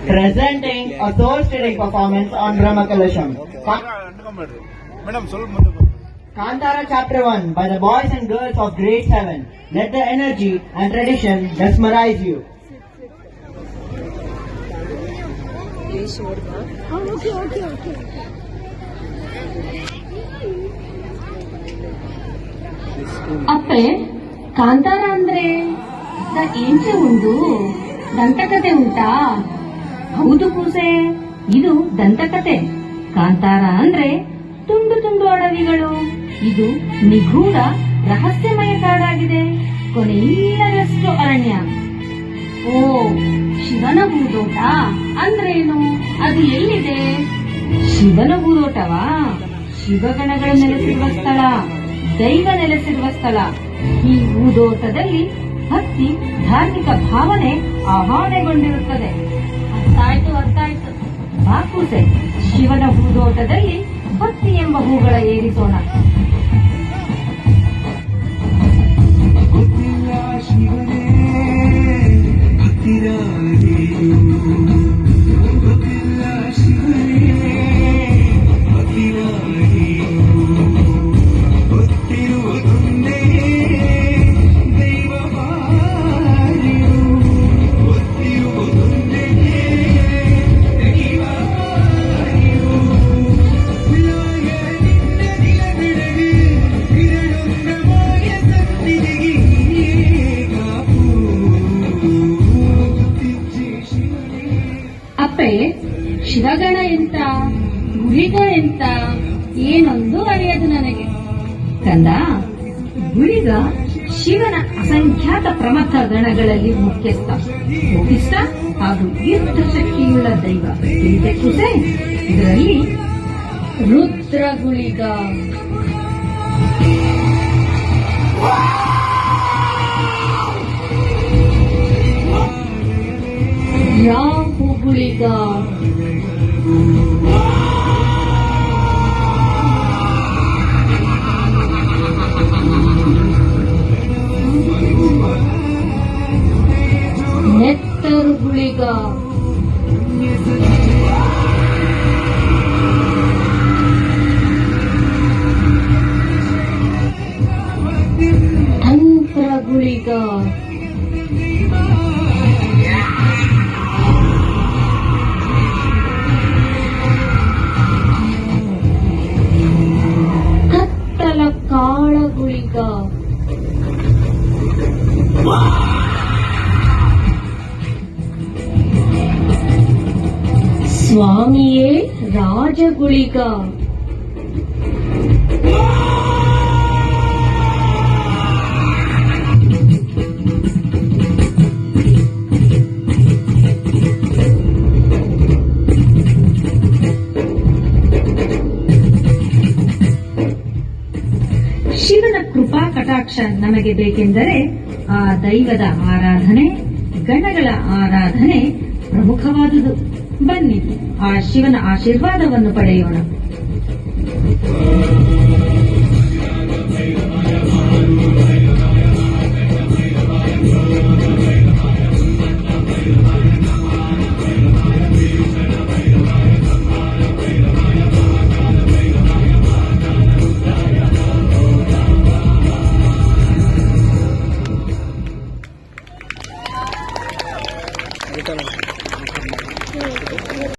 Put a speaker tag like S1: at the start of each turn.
S1: presenting a soul-stirring performance on Brahma Kalasham. Kantara Chapter 1 by the boys and girls of grade 7. Let the energy and tradition mesmerize you.
S2: ಅಪ್ಪೆ ಕಾಂತಾರ ಅಂದ್ರೆ ಏಂಚೆ ಉಂಟು ದಂತಕತೆ ಉಂಟಾ? ಹೌದು ಕೂಸೆ, ಇದು ದಂತಕತೆ. ಕಾಂತಾರ ಅಂದ್ರೆ ತುಂಡು ತುಂಡು ಅಡವಿಗಳು. ಇದು ನಿಗೂಢ ರಹಸ್ಯಮಯ ಕಾಡಾಗಿದೆ. ಕೊನೆಯಿಲ್ಲದಷ್ಟು ಅರಣ್ಯ. ಓ, ಶಿವನ ಭೂದೋಟ ಅಂದ್ರೇನು? ಅದು ಎಲ್ಲಿದೆ? ಶಿವನ ಭೂದೋಟವಾ? ಶಿವಗಣಗಳು ನೆಲೆಸಿರುವ ಸ್ಥಳ, ದೈವ ನೆಲೆಸಿರುವ ಸ್ಥಳ. ಈ ಭೂದೋಟದಲ್ಲಿ ಭಕ್ತಿ, ಧಾರ್ಮಿಕ ಭಾವನೆ ಆವಾಹನೆಗೊಂಡಿರುತ್ತದೆ. ಅರ್ಥಾಯ್ತು. ಬಾಕೂಸೆ, ಶಿವನ ಭೂದೋಟದಲ್ಲಿ ಭಕ್ತಿ ಎಂಬ ಹೂಗಳ ಏರಿಸೋಣ. ಅಪ್ಪೆ, ಶಿವಗಣ ಎಂತ, ಗುಳಿಗ ಎಂತ, ಏನೊಂದು ಅರಿಯದು ನನಗೆ. ಕಂದ, ಗುಳಿಗ ಶಿವನ ಅಸಂಖ್ಯಾತ ಪ್ರಮಥ ಗಣಗಳಲ್ಲಿ ಮುಖ್ಯಸ್ಥ, ಮುಖ್ಯಸ್ಥ ಹಾಗೂ ಯುದ್ಧ ಶಕ್ತಿಯುಳ್ಳ ದೈವ. ತಿಳಿದಕ್ಕೂಸೆ, ಇದರಲ್ಲಿ ರುದ್ರ ಗುಳಿಗ, ರಾಹು ಗುಳಿಗ, ನೆತ್ತರು ಗುಳಿಗ, ತಂತ್ರ ಗುಳಿಗ, ಕತ್ತಲ ಕಾಳ ಗುಳಿಗ, ಸ್ವಾಮಿಯೇ ರಾಜಗುಳಿಗ, ಶಿವನ ಕೃಪಾ ಕಟಾಕ್ಷ ನಮಗೆ ಬೇಕೆಂದರೆ ಆ ದೈವದ ಆರಾಧನೆ, ಗಣಗಳ ಆರಾಧನೆ ಪ್ರಮುಖವಾದುದು. ಬನ್ನಿ, ಆ ಶಿವನ ಆಶೀರ್ವಾದವನ್ನು ಪಡೆಯೋಣ.